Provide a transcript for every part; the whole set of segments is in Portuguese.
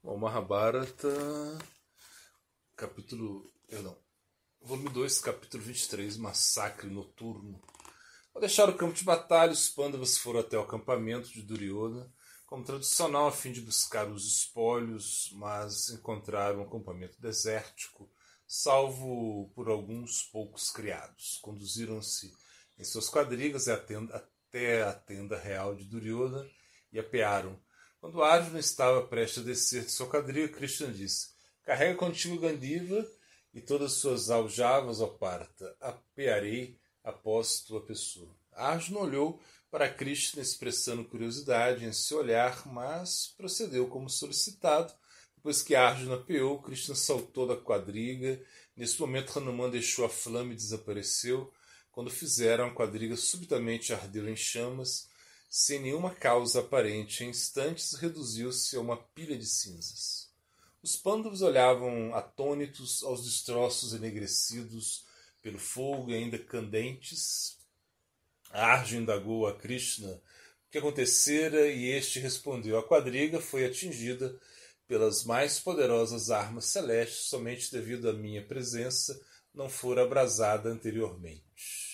O Mahabharata, volume 2, capítulo 23, Massacre Noturno. Ao deixar o campo de batalha, os Pandavas foram até o acampamento de Duryodhana, como tradicional a fim de buscar os espólios, mas encontraram um acampamento desértico, salvo por alguns poucos criados. Conduziram-se em suas quadrigas até a tenda real de Duryodhana e apearam. Quando Arjuna estava prestes a descer de sua quadriga, Krishna disse: "Carrega contigo Gandiva e todas suas aljavas, ó Partha. Apearei após tua pessoa." Arjuna olhou para Krishna, expressando curiosidade em seu olhar, mas procedeu como solicitado. Depois que Arjuna apeou, Krishna saltou da quadriga. Nesse momento, Hanuman deixou a flama e desapareceu. Quando fizeram, a quadriga subitamente ardeu em chamas. Sem nenhuma causa aparente, em instantes reduziu-se a uma pilha de cinzas. Os Pandavas olhavam atônitos aos destroços enegrecidos pelo fogo e ainda candentes. Arjuna indagou a Krishna o que acontecera e este respondeu: a quadriga foi atingida pelas mais poderosas armas celestes, somente devido à minha presença não fora abrasada anteriormente.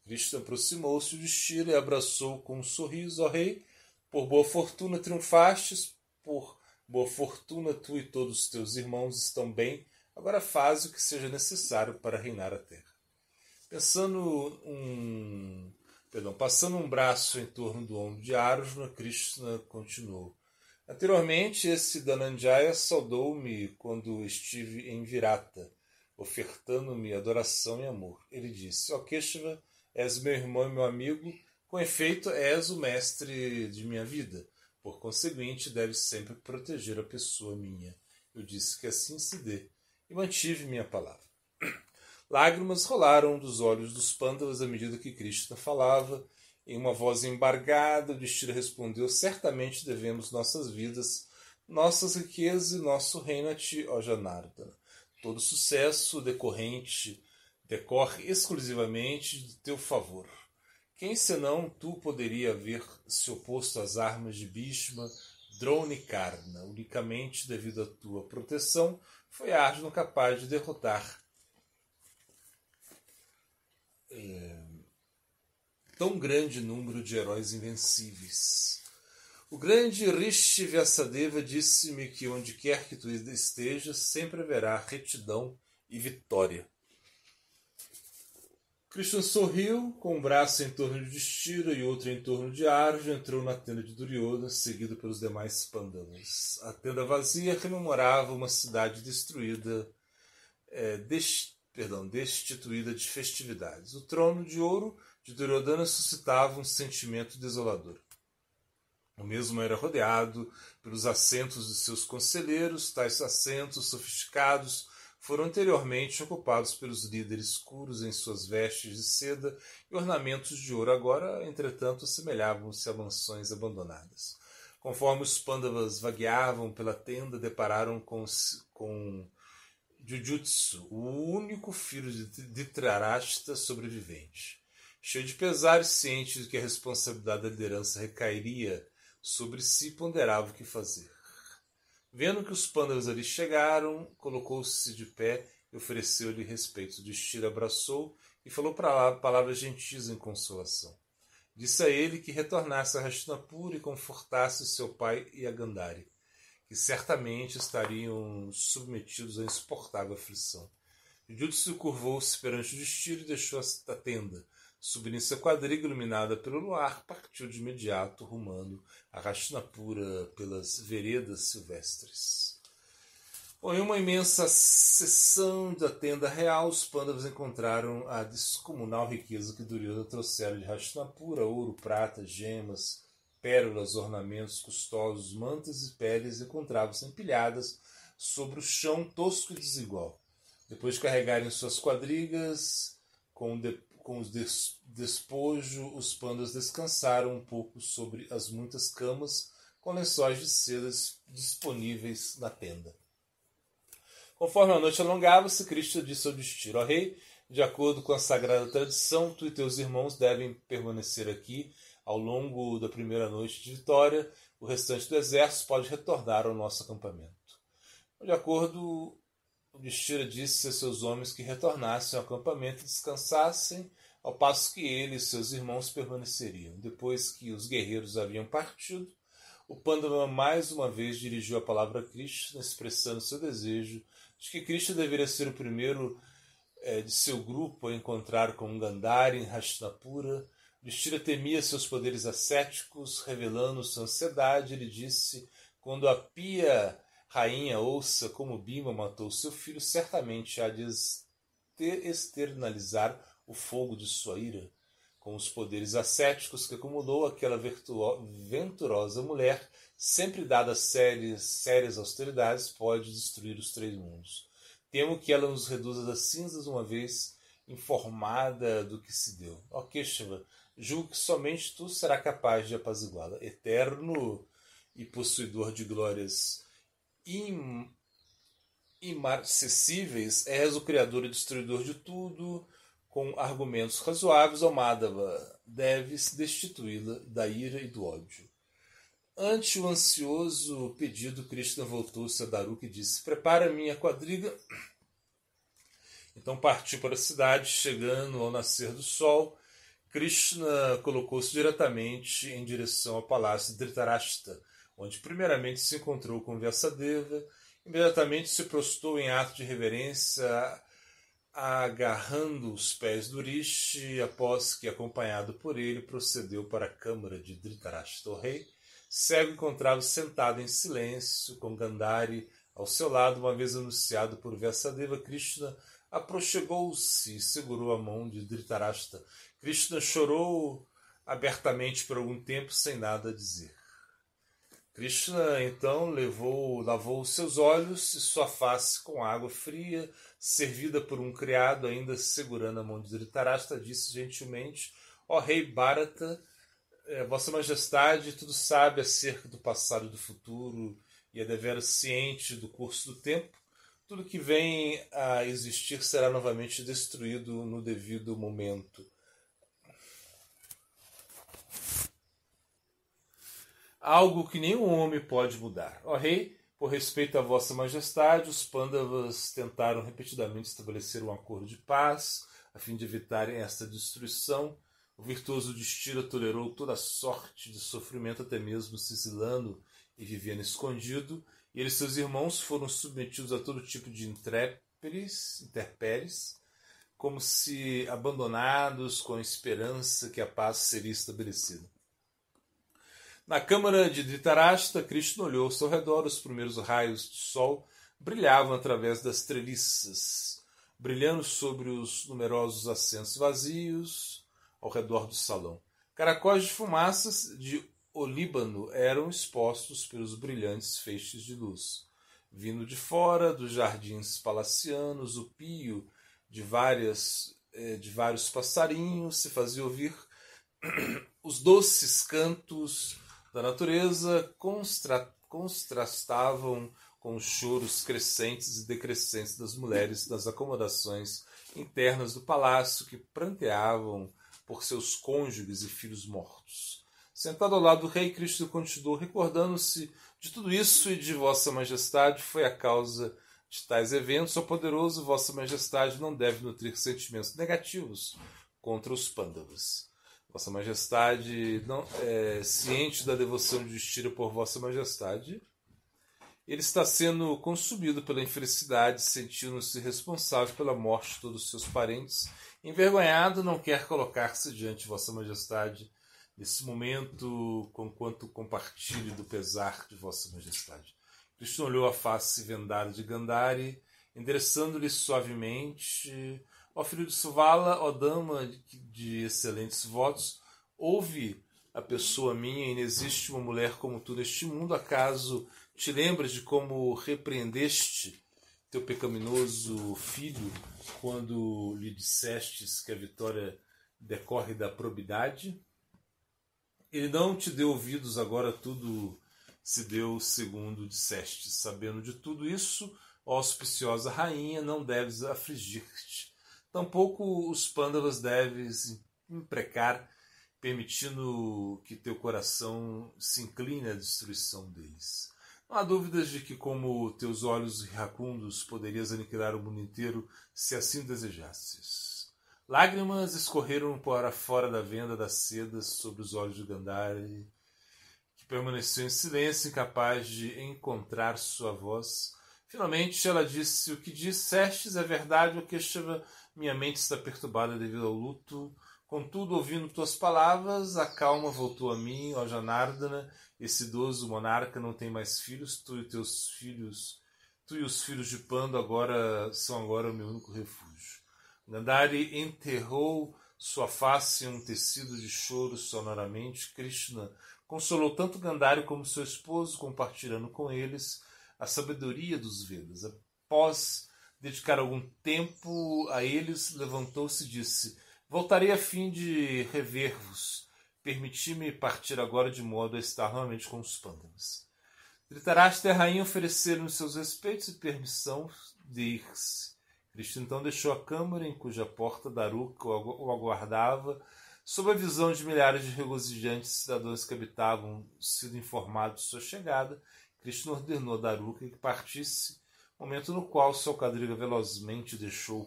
Krishna aproximou-se de Yudhishthira e abraçou com um sorriso: ó rei, por boa fortuna triunfastes, por boa fortuna tu e todos os teus irmãos estão bem, agora faz o que seja necessário para reinar a terra. Passando um braço em torno do ombro de Arjuna, Krishna continuou: anteriormente, esse Dhananjaya saudou-me quando estive em Virata, ofertando-me adoração e amor. Ele disse: ó Keshava, és meu irmão e meu amigo, com efeito, és o mestre de minha vida. Por conseguinte, deves sempre proteger a pessoa minha. Eu disse que assim se dê, e mantive minha palavra. Lágrimas rolaram dos olhos dos Pandavas à medida que Krishna falava. Em uma voz embargada, Yudhishthira respondeu: certamente devemos nossas vidas, nossas riquezas e nosso reino a ti, ó Janardana. Todo sucesso decorre exclusivamente de teu favor. Quem senão tu poderia haver se oposto às armas de Bhishma, Drona e Karna? Unicamente devido à tua proteção foi Arjuna capaz de derrotar tão grande número de heróis invencíveis. O grande Rishi Vyasadeva disse-me que onde quer que tu estejas, sempre haverá retidão e vitória. Krishna sorriu, com um braço em torno de Yudhishthira e outro em torno de Arjuna, entrou na tenda de Duryodhana, seguido pelos demais Pandavas. A tenda vazia rememorava uma cidade destruída, destituída de festividades. O trono de ouro de Duryodhana suscitava um sentimento desolador. O mesmo era rodeado pelos assentos de seus conselheiros. Tais assentos sofisticados foram anteriormente ocupados pelos líderes escuros em suas vestes de seda e ornamentos de ouro. Agora, entretanto, assemelhavam-se a mansões abandonadas. Conforme os Pandavas vagueavam pela tenda, depararam com Jujutsu, o único filho de Dhritarashtra sobrevivente. Cheio de pesar e ciente de que a responsabilidade da liderança recairia sobre si, ponderava o que fazer. Vendo que os Pandavas ali chegaram, colocou-se de pé e ofereceu-lhe respeito. Yudhishthira abraçou e falou palavras gentis em consolação. Disse a ele que retornasse a Hastinapura e confortasse seu pai e a Gandhari, que certamente estariam submetidos a insuportável aflição. Jujutsu curvou-se perante Yudhishthira e deixou a tenda. Subindo em sua quadriga iluminada pelo luar, partiu de imediato, rumando a Hastinapura pelas veredas silvestres. Em uma imensa seção da tenda real, os Pandavas encontraram a descomunal riqueza que Duryodhana trouxera de Hastinapura: ouro, prata, gemas, pérolas, ornamentos custosos, mantas e peles encontravam-se empilhadas sobre o chão tosco e desigual. Depois de carregarem suas quadrigas com os despojos, os Pandavas descansaram um pouco sobre as muitas camas com lençóis de seda disponíveis na tenda. Conforme a noite alongava-se, Krishna disse ao Yudhishthira: ó rei, de acordo com a sagrada tradição, tu e teus irmãos devem permanecer aqui ao longo da primeira noite de vitória. o restante do exército pode retornar ao nosso acampamento. De acordo, Yudhishthira disse a seus homens que retornassem ao acampamento e descansassem, ao passo que ele e seus irmãos permaneceriam. Depois que os guerreiros haviam partido, o Pandava mais uma vez dirigiu a palavra a Krishna, expressando seu desejo de que Krishna deveria ser o primeiro de seu grupo a encontrar com Gandhari em Hastinapura. Yudhishthira temia seus poderes ascéticos, revelando sua ansiedade. Ele disse: quando a pia rainha ouça como Bhima matou seu filho, certamente há de externalizar o fogo de sua ira. Com os poderes ascéticos que acumulou, aquela venturosa mulher, sempre dada sérias austeridades, pode destruir os 3 mundos. Temo que ela nos reduza das cinzas uma vez informada do que se deu. Ó Keshava, julgo que somente tu serás capaz de apaziguá-la. Eterno e possuidor de glórias imarcessíveis, és o criador e destruidor de tudo. Com argumentos razoáveis, ó Madhava, deves destituí-la da ira e do ódio. Ante o ansioso pedido, Krishna voltou-se a Daruka e disse: prepara minha quadriga. Então partiu para a cidade. Chegando ao nascer do sol, Krishna colocou-se diretamente em direção ao palácio de Dhritarashtra, onde primeiramente se encontrou com Vyasadeva. Imediatamente se prostrou em ato de reverência, agarrando os pés do Rishi, após que, acompanhado por ele, procedeu para a câmara de Dhritarashtra. O rei cego encontrava-se sentado em silêncio, com Gandhari ao seu lado. Uma vez anunciado por Vyasadeva, Krishna aproximou-se e segurou a mão de Dhritarashtra. Krishna chorou abertamente por algum tempo, sem nada a dizer. Krishna então lavou seus olhos e sua face com água fria, servida por um criado, ainda segurando a mão de Dhritarashtra, disse gentilmente: ó rei Bharata, Vossa Majestade tudo sabe acerca do passado e do futuro, e é deveras ciente do curso do tempo. Tudo que vem a existir será novamente destruído no devido momento. Algo que nenhum homem pode mudar. Ó rei, por respeito a Vossa Majestade, os Pandavas tentaram repetidamente estabelecer um acordo de paz, a fim de evitarem esta destruição. O virtuoso Yudhishthira tolerou toda sorte de sofrimento, até mesmo se exilando e vivendo escondido, e ele e seus irmãos foram submetidos a todo tipo de intempéries, como se abandonados com a esperança que a paz seria estabelecida. Na câmara de Dhritarashtra, Krishna olhou ao seu redor. Os primeiros raios do sol brilhavam através das treliças, brilhando sobre os numerosos assentos vazios ao redor do salão. Caracóis de fumaças de olíbano eram expostos pelos brilhantes feixes de luz. Vindo de fora dos jardins palacianos, o pio de vários passarinhos se fazia ouvir. Os doces cantos da natureza contrastavam com os choros crescentes e decrescentes das mulheres nas acomodações internas do palácio, que pranteavam por seus cônjuges e filhos mortos. Sentado ao lado do rei, Krishna continuou: recordando-se de tudo isso e de Vossa Majestade foi a causa de tais eventos, ó poderoso, Vossa Majestade não deve nutrir sentimentos negativos contra os Pandavas. Vossa Majestade, não é ciente da devoção de Yudhishthira por Vossa Majestade, ele está sendo consumido pela infelicidade, sentindo-se responsável pela morte de todos os seus parentes. Envergonhado, não quer colocar-se diante de Vossa Majestade nesse momento, conquanto compartilhe do pesar de Vossa Majestade. Krishna olhou a face vendada de Gandhari, endereçando-lhe suavemente: ó filho de Suvala, ó dama de excelentes votos, ouve a pessoa minha, e não existe uma mulher como tu neste mundo. Acaso te lembras de como repreendeste teu pecaminoso filho quando lhe dissestes que a vitória decorre da probidade? Ele não te deu ouvidos, agora tudo se deu segundo dissestes. Sabendo de tudo isso, ó auspiciosa rainha, não deves afligir-te. Tampouco os Pandavas deves imprecar permitindo que teu coração se incline à destruição deles. Não há dúvidas de que, como teus olhos iracundos, poderias aniquilar o mundo inteiro se assim desejasses. Lágrimas escorreram para fora da venda das sedas sobre os olhos de Gandhari, que permaneceu em silêncio, incapaz de encontrar sua voz. Finalmente ela disse: o que dissestes é verdade, o Keshava. Minha mente está perturbada devido ao luto. Contudo, ouvindo tuas palavras, a calma voltou a mim, ó Janardana. Esse idoso monarca não tem mais filhos, tu e os filhos de Pando são agora o meu único refúgio. Gandhari enterrou sua face em um tecido de choro sonoramente. Krishna consolou tanto Gandhari como seu esposo, compartilhando com eles a sabedoria dos Vedas. Após dedicar algum tempo a eles, levantou-se e disse: voltarei a fim de rever-vos. Permiti-me partir agora de modo a estar novamente com os Pandavas. Dhritarashtra e a rainha ofereceram seus respeitos e permissão de ir-se. Krishna então deixou a câmara em cuja porta Daruka o aguardava, sob a visão de milhares de regozijantes cidadãos que habitavam sido informados de sua chegada. Krishna ordenou a Daruka que partisse, momento no qual seu quadriga velozmente deixou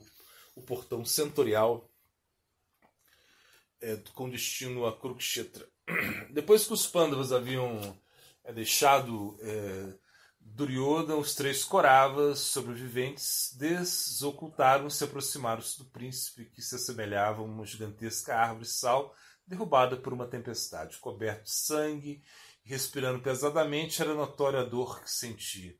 o portão setorial com destino a Kurukshetra. Depois que os Pandavas haviam deixado Duryodhana, os 3 Kauravas sobreviventes desocultaram-se e aproximaram-se do príncipe, que se assemelhava a uma gigantesca árvore sal derrubada por uma tempestade. Coberto de sangue e respirando pesadamente, era notória a dor que sentia.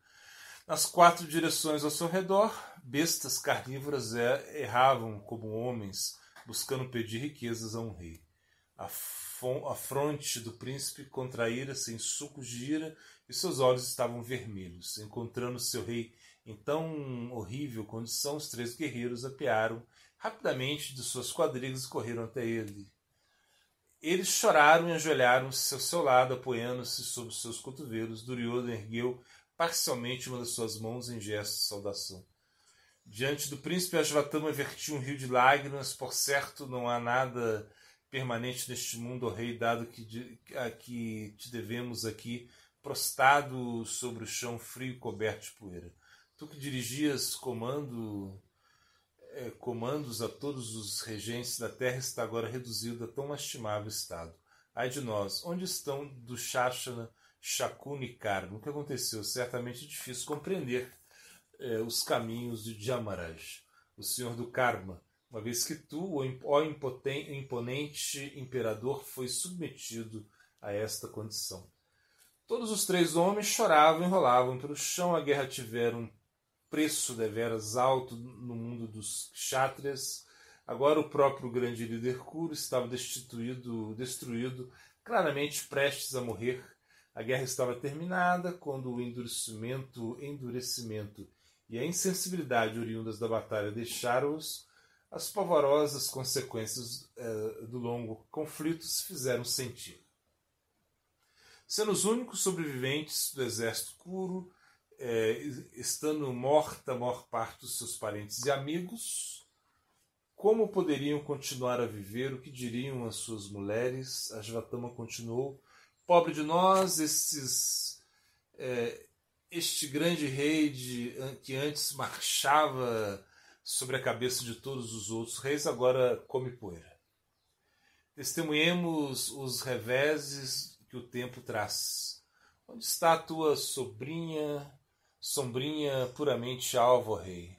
Nas 4 direções ao seu redor, bestas carnívoras erravam como homens, buscando pedir riquezas a um rei. A fronte do príncipe contraíra-se em sulcos de ira e seus olhos estavam vermelhos. Encontrando seu rei em tão horrível condição, os 3 guerreiros apearam rapidamente de suas quadrigas e correram até ele. Eles choraram e ajoelharam-se ao seu lado, apoiando-se sobre seus cotovelos. Duryodhana ergueu parcialmente uma das suas mãos em gesto de saudação. Diante do príncipe, Ashvatthama vertia um rio de lágrimas. Por certo, não há nada permanente neste mundo, ó rei, dado que te devemos aqui, prostrado sobre o chão frio coberto de poeira. Tu que dirigias comandos a todos os regentes da terra, está agora reduzido a tão lastimável estado. Ai de nós, onde estão Dushashana, Shakuni e Karna? O que aconteceu? Certamente é difícil compreender os caminhos de Jamaraj, o senhor do Karma, uma vez que tu, ó imponente imperador, foi submetido a esta condição. Todos os 3 homens choravam e rolavam pelo chão. A guerra tivera um preço deveras alto no mundo dos kshatriyas. Agora o próprio grande líder Kuru estava destruído, claramente prestes a morrer. A guerra estava terminada quando o endurecimento e a insensibilidade oriundas da batalha deixaram-os. As pavorosas consequências do longo conflito se fizeram sentir. Sendo os únicos sobreviventes do exército Kuru, estando morta a maior parte dos seus parentes e amigos, como poderiam continuar a viver? O que diriam as suas mulheres? Ashvatthama continuou: pobre de nós, este grande rei que antes marchava sobre a cabeça de todos os outros reis, agora come poeira. Testemunhemos os reveses que o tempo traz. Onde está a tua sombrinha puramente alva, ó rei?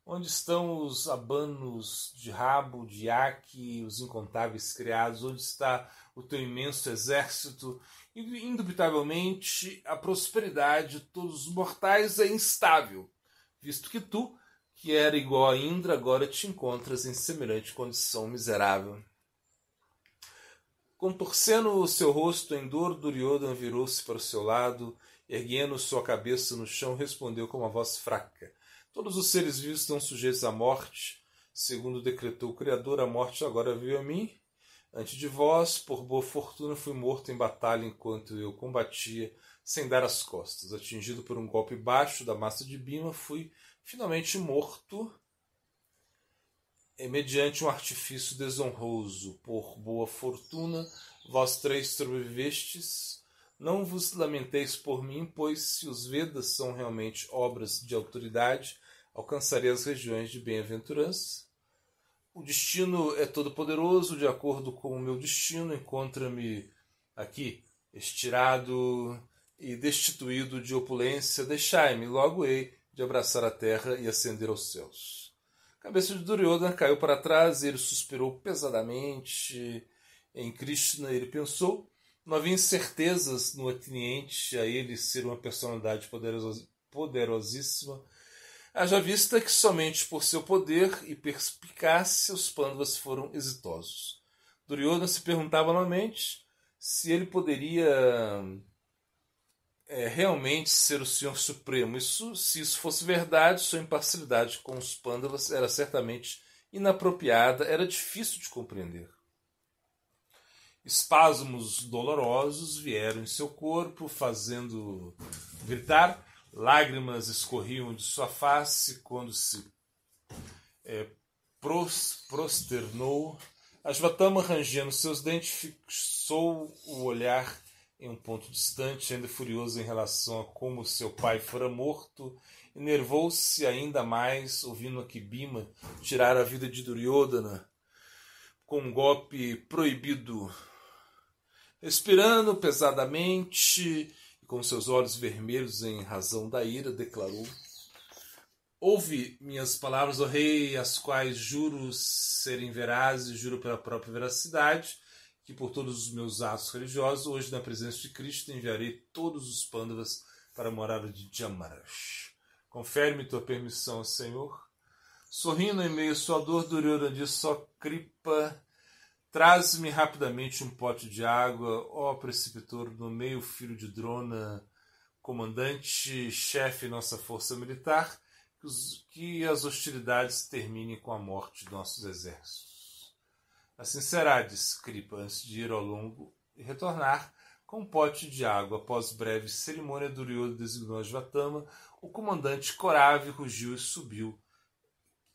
Onde estão os abanos de rabo, de Iaque, os incontáveis criados? Onde está o teu imenso exército? Indubitavelmente, a prosperidade de todos os mortais é instável, visto que tu, que era igual a Indra, agora te encontras em semelhante condição miserável. Contorcendo o seu rosto em dor, Duryodhana virou-se para o seu lado, erguendo sua cabeça no chão, respondeu com uma voz fraca: todos os seres vivos estão sujeitos à morte. Segundo decretou o Criador, a morte agora veio a mim. Antes de vós, por boa fortuna, fui morto em batalha enquanto eu combatia, sem dar as costas. Atingido por um golpe baixo da massa de Bhima, fui finalmente morto mediante um artifício desonroso, por boa fortuna, vós três sobrevivestes. Não vos lamenteis por mim, pois se os Vedas são realmente obras de autoridade, alcançarei as regiões de bem-aventurança. O destino é todo-poderoso, de acordo com o meu destino, encontra-me aqui, estirado e destituído de opulência, deixai-me, logo hei de abraçar a terra e ascender aos céus. A cabeça de Duryodhana caiu para trás e ele suspirou pesadamente. Em Krishna ele pensou. Não havia incertezas no ateniente a ele ser uma personalidade poderosíssima. Haja vista que somente por seu poder e perspicácia os Pandavas foram exitosos. Duryodhana se perguntava novamente se ele poderia realmente ser o Senhor Supremo. Se isso fosse verdade, sua imparcialidade com os Pandavas era certamente inapropriada, era difícil de compreender. Espasmos dolorosos vieram em seu corpo, fazendo gritar. Lágrimas escorriam de sua face quando se prosternou. Ashvatthama, rangendo seus dentes, fixou o olhar em um ponto distante, ainda furioso em relação a como seu pai fora morto. Enervou-se ainda mais, ouvindo que Bhima tirar a vida de Duryodhana com um golpe proibido. Respirando pesadamente, com seus olhos vermelhos em razão da ira, declarou: ouve minhas palavras, ó rei, as quais juro serem verazes, juro pela própria veracidade, que por todos os meus atos religiosos, hoje na presença de Cristo, enviarei todos os Pandavas para a morada de Jamarash. Confere-me tua permissão, Senhor. Sorrindo em meio à sua dor, Duryodhana disse: ó Kripa, traze-me rapidamente um pote de água, ó preceptor, nomeie o filho de Drona, comandante, chefe nossa força militar, que as hostilidades terminem com a morte de nossos exércitos. Assim será, disse Kripa, antes de ir ao longo e retornar com um pote de água. Após breve cerimônia, Duryodhana designou Ashvatthama, o comandante corave rugiu e subiu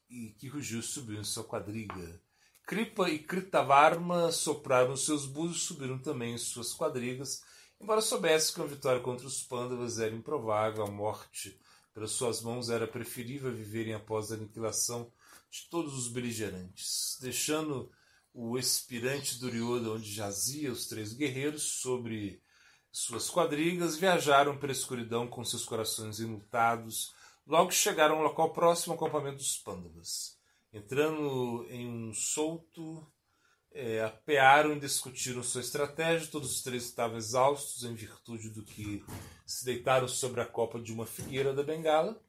em sua quadriga. Kripa e Kritavarma sopraram seus búzios e subiram também em suas quadrigas, embora soubesse que uma vitória contra os Pandavas era improvável, a morte pelas suas mãos era preferível a viverem após a aniquilação de todos os beligerantes. Deixando o expirante Duryodhana onde jazia os três guerreiros sobre suas quadrigas, viajaram pela escuridão com seus corações enlutados. Logo chegaram ao local próximo ao acampamento dos Pandavas. Entrando em um solto, apearam e discutiram sua estratégia. Todos os três estavam exaustos em virtude do que se deitaram sobre a copa de uma figueira da Bengala.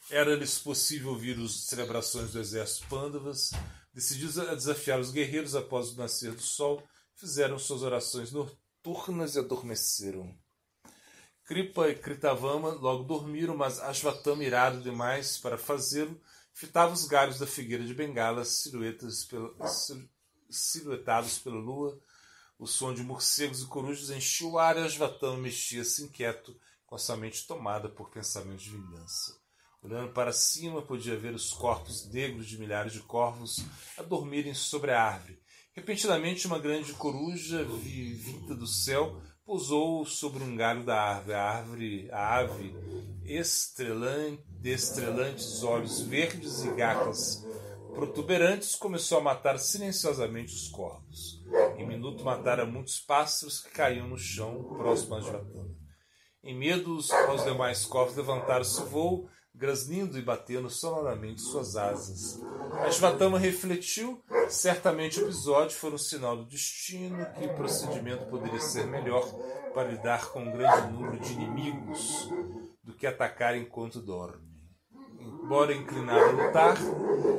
Era-lhes possível ouvir as celebrações do exército Pandavas. Decididos a desafiar os guerreiros após o nascer do sol, fizeram suas orações noturnas e adormeceram. Kripa e Kritavarma logo dormiram, mas Ashvatthama, irado demais para fazê-lo, fitava os galhos da figueira de Bengala, silhuetados pela lua. O som de morcegos e corujas enchia o ar e Ashvatthama mexia-se inquieto, com a sua mente tomada por pensamentos de vingança. Olhando para cima, podia ver os corpos negros de milhares de corvos a dormirem sobre a árvore. Repentinamente, uma grande coruja, vinda do céu, pousou sobre um galho da árvore. A ave, de estrelantes olhos verdes e garras protuberantes, começou a matar silenciosamente os corvos. Em minuto, matara muitos pássaros que caíam no chão, próximo a Ashvatthama. Em medo, os demais corvos levantaram-se voo, grasnindo e batendo sonoramente suas asas. Ashvatthama refletiu. Certamente o episódio foi um sinal do destino, que o procedimento poderia ser melhor para lidar com um grande número de inimigos do que atacar enquanto dorme. Embora inclinado a lutar,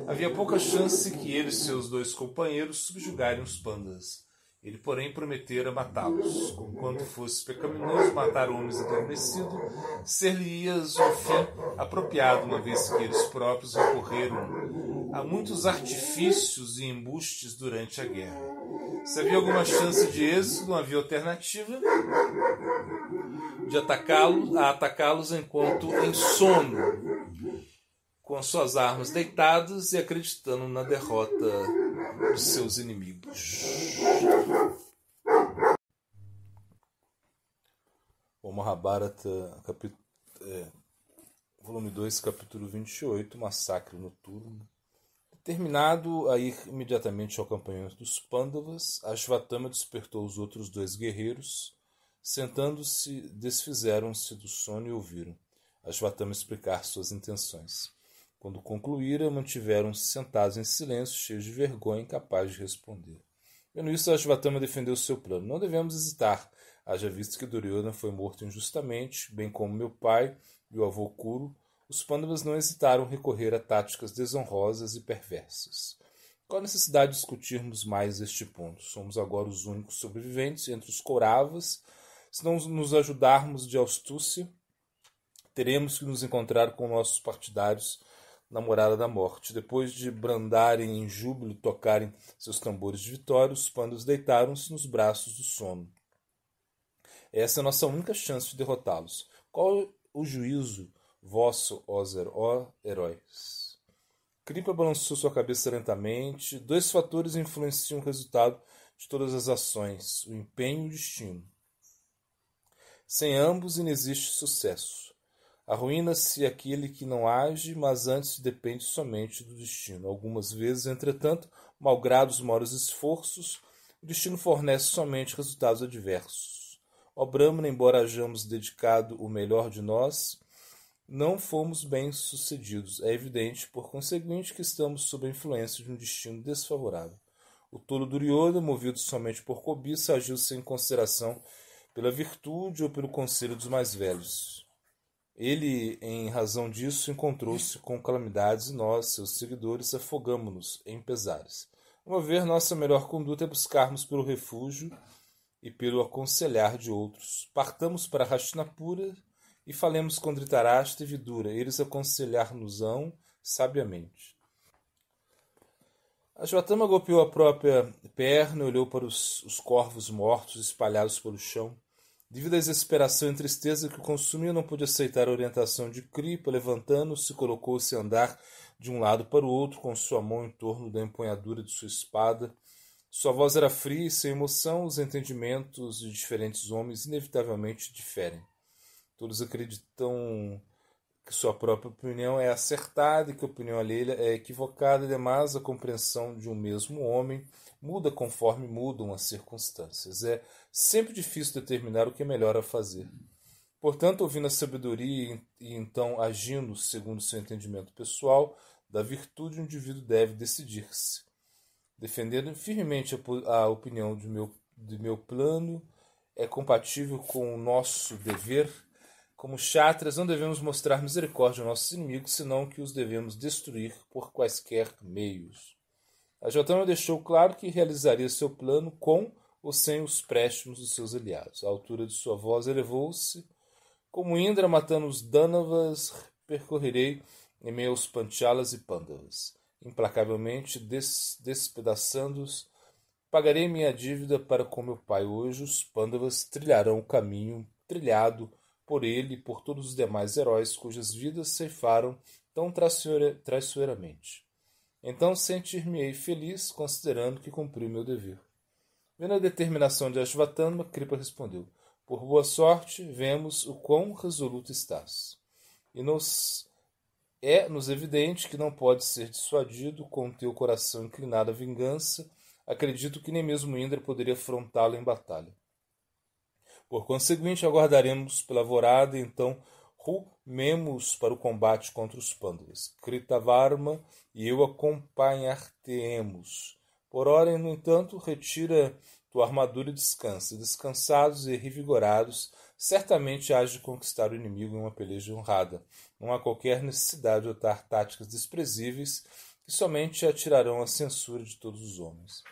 havia pouca chance que ele e seus dois companheiros subjugarem os Pandas. Ele, porém, prometera matá-los. Conquanto fosse pecaminoso matar homens adormecidos, ser-lhe-ias um fim apropriado, uma vez que eles próprios recorreram a muitos artifícios e embustes durante a guerra. Se havia alguma chance de êxito, não havia alternativa de atacá-los enquanto em sono. Com com suas armas deitadas e acreditando na derrota de seus inimigos. O Mahabharata, volume 2, capítulo 28, Massacre Noturno. Terminado a ir imediatamente ao acampamento dos Pandavas, Ashvatthama despertou os outros 2 guerreiros. Sentando-se, desfizeram-se do sono e ouviram Ashvatthama explicar suas intenções. Quando concluíra, mantiveram-se sentados em silêncio, cheios de vergonha, incapazes de responder. Vendo isso, Ashvatthama defendeu seu plano. Não devemos hesitar, haja visto que Duryodhana foi morto injustamente, bem como meu pai e o avô Kuru. Os Pandavas não hesitaram em recorrer a táticas desonrosas e perversas. Qual a necessidade de discutirmos mais este ponto? Somos agora os únicos sobreviventes entre os Kauravas. Se não nos ajudarmos de astúcia, teremos que nos encontrar com nossos partidários na morada da morte. Depois de brandarem em júbilo e tocarem seus tambores de vitória, os Pandavas deitaram-se nos braços do sono. Essa é a nossa única chance de derrotá-los. Qual o juízo vosso, ó heróis? Kripa balançou sua cabeça lentamente. 2 fatores influenciam o resultado de todas as ações: o empenho e o destino. Sem ambos inexiste sucesso. Arruína-se aquele que não age, mas antes depende somente do destino. Algumas vezes, entretanto, malgrado os maiores esforços, o destino fornece somente resultados adversos. Ó Brahmana, embora hajamos dedicado o melhor de nós, não fomos bem-sucedidos. É evidente, por conseguinte, que estamos sob a influência de um destino desfavorável. O tolo Duryodhana, movido somente por cobiça, agiu sem consideração pela virtude ou pelo conselho dos mais velhos. Ele, em razão disso, encontrou-se com calamidades e nós, seus seguidores, afogamo-nos em pesares. A meu ver, nossa melhor conduta é buscarmos pelo refúgio e pelo aconselhar de outros. Partamos para Hastinapura e falemos com Dhritarashtra e Vidura. Eles aconselhar-nos-ão sabiamente. Ashvatthama golpeou a própria perna e olhou para os corvos mortos espalhados pelo chão. Devido à exasperação e tristeza que o consumia, não pôde aceitar a orientação de Kripa. Levantando-se, colocou-se a andar de um lado para o outro, com sua mão em torno da empunhadura de sua espada. Sua voz era fria e sem emoção. Os entendimentos de diferentes homens inevitavelmente diferem. Todos acreditam que sua própria opinião é acertada e que a opinião alheia é equivocada, e demais a compreensão de um mesmo homem muda conforme mudam as circunstâncias. É sempre difícil determinar o que é melhor a fazer. Portanto, ouvindo a sabedoria e então agindo segundo seu entendimento pessoal da virtude, o indivíduo deve decidir-se. Defendendo firmemente a opinião de meu plano é compatível com o nosso dever. Como Kshatras, não devemos mostrar misericórdia aos nossos inimigos, senão que os devemos destruir por quaisquer meios. Ashvatthama deixou claro que realizaria seu plano com ou sem os préstimos dos seus aliados. A altura de sua voz elevou-se. Como Indra matando os Danavas, percorrerei em meio aos Panchalas e Pandavas. Implacavelmente despedaçando-os, pagarei minha dívida para com meu pai. Hoje os Pandavas trilharão o caminho trilhado por ele e por todos os demais heróis cujas vidas ceifaram tão traiçoeiramente. Então sentir-me-ei feliz, considerando que cumpri o meu dever. Vendo a determinação de Ashvatthama, Kripa respondeu: por boa sorte, vemos o quão resoluto estás. E nos evidente que não pode ser dissuadido com teu coração inclinado à vingança. Acredito que nem mesmo Indra poderia afrontá-lo em batalha. Por conseguinte, aguardaremos pela alvorada e então rumemos para o combate contra os Pandavas. Kritavarma e eu acompanhar-te-emos. Por ora, no entanto, retira tua armadura e descansa. Descansados e revigorados, certamente hás de conquistar o inimigo em uma peleja honrada. Não há qualquer necessidade de adotar táticas desprezíveis que somente atirarão a censura de todos os homens.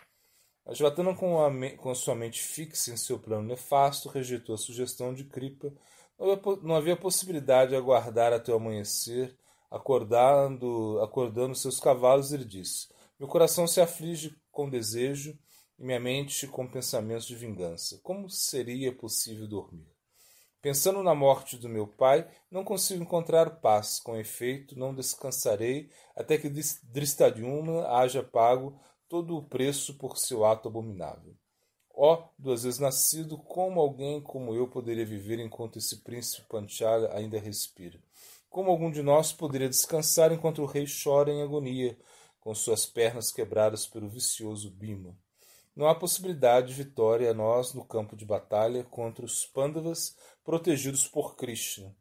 Ashvatthama, com a sua mente fixa em seu plano nefasto, rejeitou a sugestão de Kripa. Não havia possibilidade de aguardar até o amanhecer. Acordando seus cavalos, ele disse: meu coração se aflige com desejo e minha mente com pensamentos de vingança. Como seria possível dormir? Pensando na morte do meu pai, não consigo encontrar paz. Com efeito, não descansarei até que Dristadiumna haja pago todo o preço por seu ato abominável. Ó, duas vezes nascido, como alguém como eu poderia viver enquanto esse príncipe Panchala ainda respira? Como algum de nós poderia descansar enquanto o rei chora em agonia, com suas pernas quebradas pelo vicioso Bhima? Não há possibilidade de vitória a nós no campo de batalha contra os Pandavas protegidos por Krishna.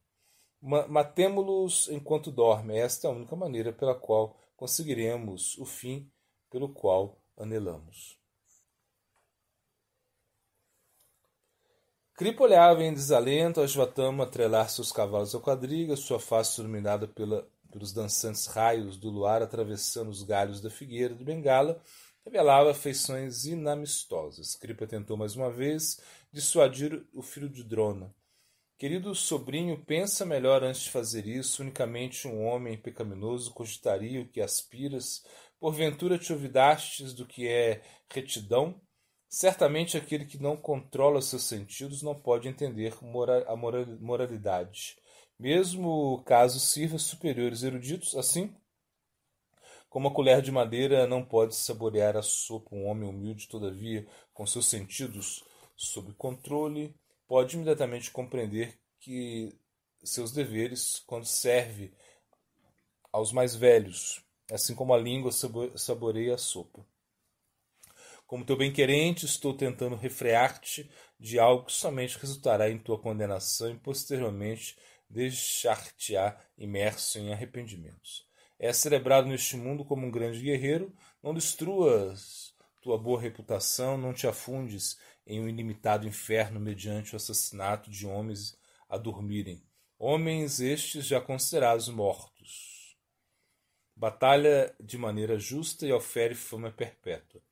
Matemo-los enquanto dormem. Esta é a única maneira pela qual conseguiremos o fim pelo qual anelamos. Kripa olhava em desalento Ashvatthama atrelar seus cavalos ao quadriga, sua face iluminada pelos dançantes raios do luar atravessando os galhos da figueira de Bengala, revelava feições inamistosas. Kripa tentou mais uma vez dissuadir o filho de Drona. Querido sobrinho, pensa melhor antes de fazer isso. Unicamente um homem pecaminoso cogitaria o que aspiras. Porventura te olvidastes do que é retidão? Certamente aquele que não controla seus sentidos não pode entender a moralidade. Mesmo caso sirva superiores eruditos, assim como a colher de madeira não pode saborear a sopa, um homem humilde, todavia, com seus sentidos sob controle, pode imediatamente compreender que seus deveres quando serve aos mais velhos, assim como a língua saboreia a sopa. Como teu bem-querente, estou tentando refrear-te de algo que somente resultará em tua condenação e posteriormente deixar-te-á imerso em arrependimentos. És celebrado neste mundo como um grande guerreiro, não destruas tua boa reputação, não te afundes em um ilimitado inferno mediante o assassinato de homens a dormirem. Homens estes já considerados mortos. Batalha de maneira justa e ofere fama perpétua.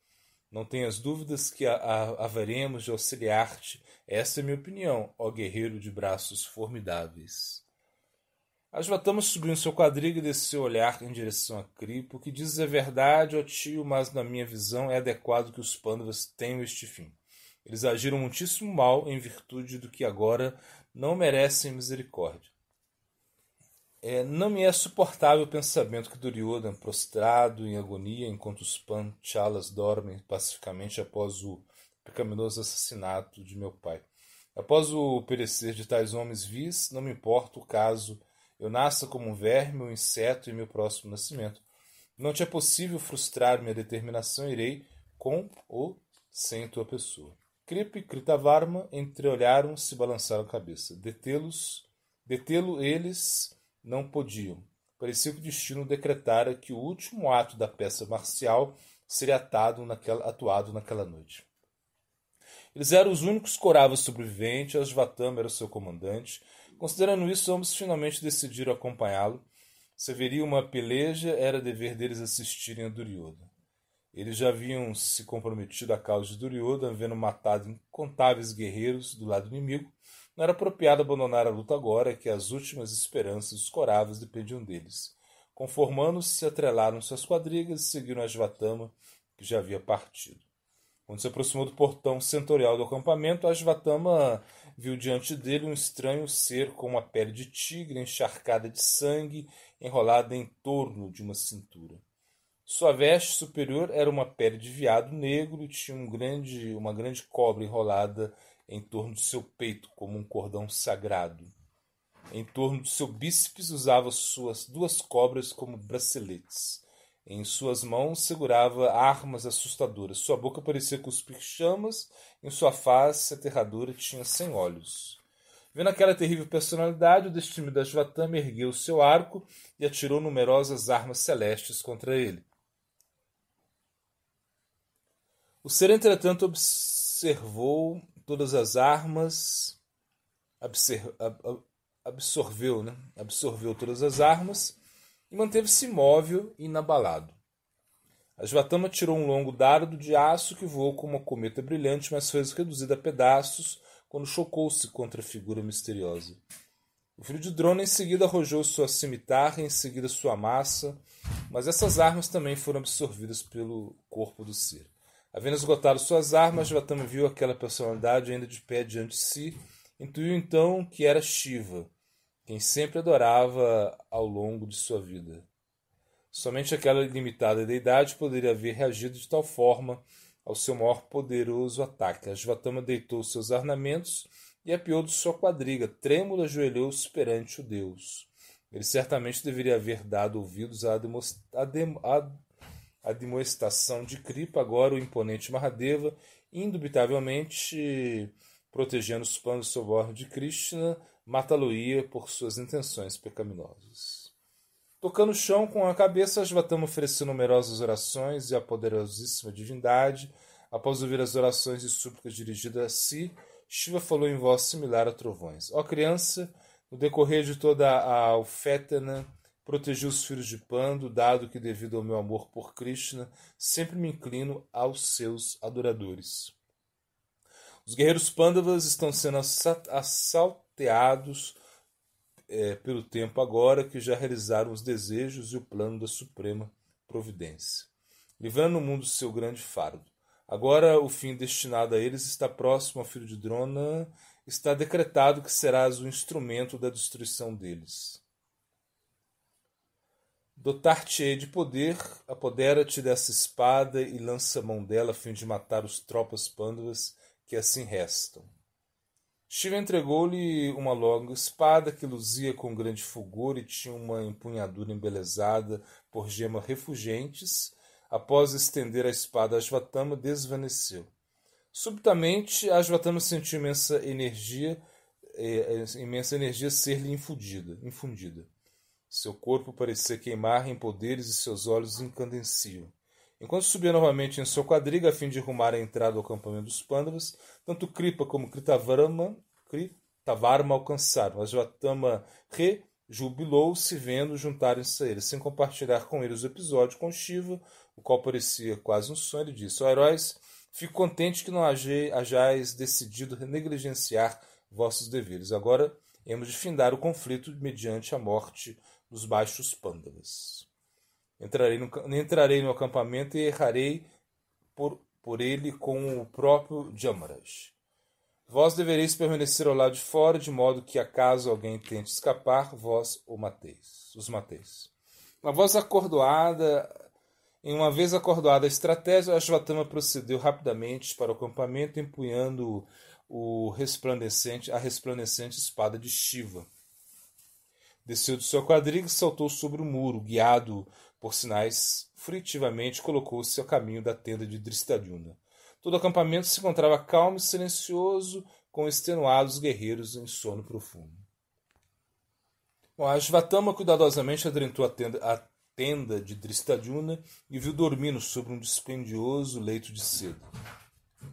Não tenhas dúvidas que haveremos de auxiliar-te. Esta é minha opinião, ó guerreiro de braços formidáveis. Ashvatthama subiu em seu quadriga e desceu o olhar em direção a Kripa. O que dizes é verdade, ó tio, mas na minha visão é adequado que os Pandavas tenham este fim. Eles agiram muitíssimo mal em virtude do que agora não merecem misericórdia. Não me é suportável o pensamento que Duryodhana, prostrado em agonia, enquanto os Panchalas dormem pacificamente após o pecaminoso assassinato de meu pai. Após o perecer de tais homens vis, não me importa o caso eu nasça como um verme ou inseto em meu próximo nascimento. Não te é possível frustrar minha determinação, irei com ou sem tua pessoa. Kripa e Kritavarma entreolharam-se e balançaram a cabeça. Detê-lo eles não podiam. Parecia que o destino decretara que o último ato da peça marcial seria atuado naquela noite. Eles eram os únicos coravas sobreviventes, Ashvatthama era o seu comandante. Considerando isso, ambos finalmente decidiram acompanhá-lo. Se haveria uma peleja, era dever deles assistirem a Duryodhana. Eles já haviam se comprometido à causa de Duryodhana, havendo matado incontáveis guerreiros do lado inimigo. Não era apropriado abandonar a luta agora, que as últimas esperanças dos coravas dependiam deles. Conformando-se, atrelaram-se às quadrigas e seguiram Ashvatthama, que já havia partido. Quando se aproximou do portão setorial do acampamento, Ashvatthama viu diante dele um estranho ser com uma pele de tigre encharcada de sangue enrolada em torno de uma cintura. Sua veste superior era uma pele de veado negro e tinha uma grande cobra enrolada em torno de seu peito como um cordão sagrado. Em torno de seu bíceps usava suas duas cobras como braceletes. Em suas mãos segurava armas assustadoras. Sua boca parecia cuspir chamas. Em sua face aterradora tinha 100 olhos. Vendo aquela terrível personalidade, o destemido Ashvatthama ergueu seu arco e atirou numerosas armas celestes contra ele. O ser, entretanto, observou todas as armas, absorveu todas as armas e manteve-se imóvel e inabalado. Ashvatthama tirou um longo dardo de aço que voou como uma cometa brilhante, mas foi reduzido a pedaços quando chocou-se contra a figura misteriosa. O filho de Drona em seguida arrojou sua cimitarra e em seguida sua massa, mas essas armas também foram absorvidas pelo corpo do ser. Havendo esgotado suas armas, Ashvatthama viu aquela personalidade ainda de pé diante de si, Intuiu então que era Shiva, quem sempre adorava ao longo de sua vida. Somente aquela ilimitada deidade poderia haver reagido de tal forma ao seu maior poderoso ataque. Ashvatthama deitou seus ornamentos e apiou de sua quadriga. Trêmulo ajoelhou-se perante o deus. Ele certamente deveria haver dado ouvidos à demonstração de Kripa. Agora o imponente Mahadeva, indubitavelmente protegendo os planos sob a ordem de Krishna, matá-lo-ia por suas intenções pecaminosas. Tocando o chão com a cabeça, Ashvatthama ofereceu numerosas orações e à poderosíssima divindade. Após ouvir as orações e súplicas dirigidas a si, Shiva falou em voz similar a trovões. Ó criança, no decorrer de toda a Alfétana, protegi os filhos de Pandu, dado que, devido ao meu amor por Krishna, sempre me inclino aos seus adoradores. Os guerreiros Pandavas estão sendo assalteados pelo tempo agora que já realizaram os desejos e o plano da suprema providência, livrando o mundo seu grande fardo. Agora o fim destinado a eles está próximo. Ao filho de Drona está decretado que serás o instrumento da destruição deles. Dotar-te-ei de poder, apodera-te dessa espada e lança a mão dela a fim de matar os tropas Pandavas que assim restam. Shiva entregou-lhe uma longa espada que luzia com grande fulgor e tinha uma empunhadura embelezada por gemas refulgentes. Após estender a espada, Ashvatthama desvaneceu. Subitamente, Ashvatthama sentiu imensa energia ser-lhe infundida. Seu corpo parecia queimar em poderes e seus olhos incandesciam. Enquanto subia novamente em sua quadriga a fim de rumar a entrada ao acampamento dos Pandavas, tanto Kripa como Kritavarma alcançaram. Ashvatthama rejubilou-se vendo juntarem-se a ele. Sem compartilhar com eles o episódio com Shiva, o qual parecia quase um sonho, ele disse: ó heróis, fico contente que não hajais decidido negligenciar vossos deveres. Agora hemos de findar o conflito mediante a morte dos baixos Pandavas. Entrarei no acampamento e errarei por ele com o próprio Jamaraj. Vós devereis permanecer ao lado de fora, de modo que, acaso alguém tente escapar, vós os mateis. Uma vez acordoada a estratégia, Ashvatthama procedeu rapidamente para o acampamento, empunhando a resplandecente espada de Shiva. Desceu de sua quadriga e saltou sobre o muro, guiado por sinais, furtivamente colocou-se ao caminho da tenda de Drishtadyumna. Todo o acampamento se encontrava calmo e silencioso, com extenuados guerreiros em sono profundo. Ashvatthama cuidadosamente adentrou a tenda de Drishtadyumna e viu dormindo sobre um dispendioso leito de seda.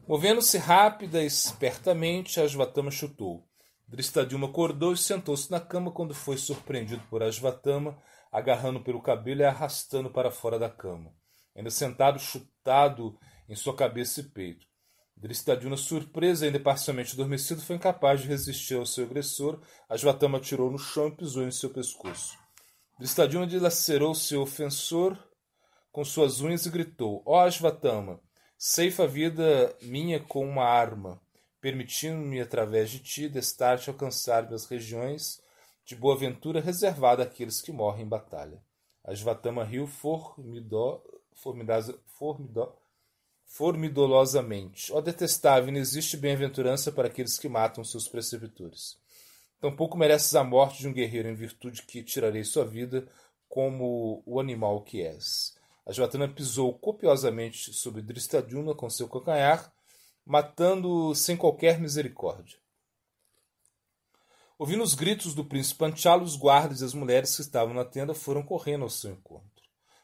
Movendo-se rápida e espertamente, Ashvatthama chutou. Drishtadyumna acordou e sentou-se na cama quando foi surpreendido por Ashvatthama, agarrando pelo cabelo e arrastando para fora da cama. Ainda sentado, chutado em sua cabeça e peito. Drishtadyumna, surpreso e ainda parcialmente adormecido, foi incapaz de resistir ao seu agressor. Ashvatthama atirou no chão e pisou em seu pescoço. Drishtadyumna dilacerou seu ofensor com suas unhas e gritou: ó Ashvatthama, ceifa a vida minha com uma arma, permitindo-me, através de ti, destar-te alcançar as regiões de boa ventura reservada àqueles que morrem em batalha. Ashvatthama riu formidolosamente. Ó detestável, não existe bem-aventurança para aqueles que matam seus preceptores. Tampouco mereces a morte de um guerreiro em virtude que tirarei sua vida como o animal que és. Ashvatthama pisou copiosamente sobre Drishtadyumna com seu calcanhar, matando-o sem qualquer misericórdia. Ouvindo os gritos do príncipe Panchala, os guardas e as mulheres que estavam na tenda foram correndo ao seu encontro.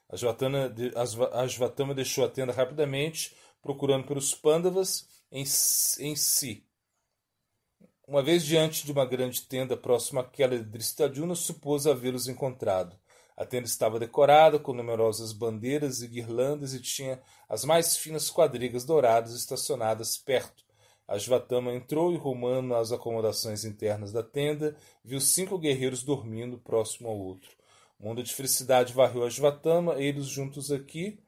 Ashvatthama deixou a tenda rapidamente, procurando pelos Pandavas em si. Uma vez diante de uma grande tenda próxima àquela de Drishtadyumna, supôs havê-los encontrado. A tenda estava decorada com numerosas bandeiras e guirlandas e tinha as mais finas quadrigas douradas estacionadas perto. Ashvatthama entrou e, rumando às acomodações internas da tenda, viu 5 guerreiros dormindo próximo ao outro. Uma onda de felicidade varreu Ashvatthama, eles juntos aqui,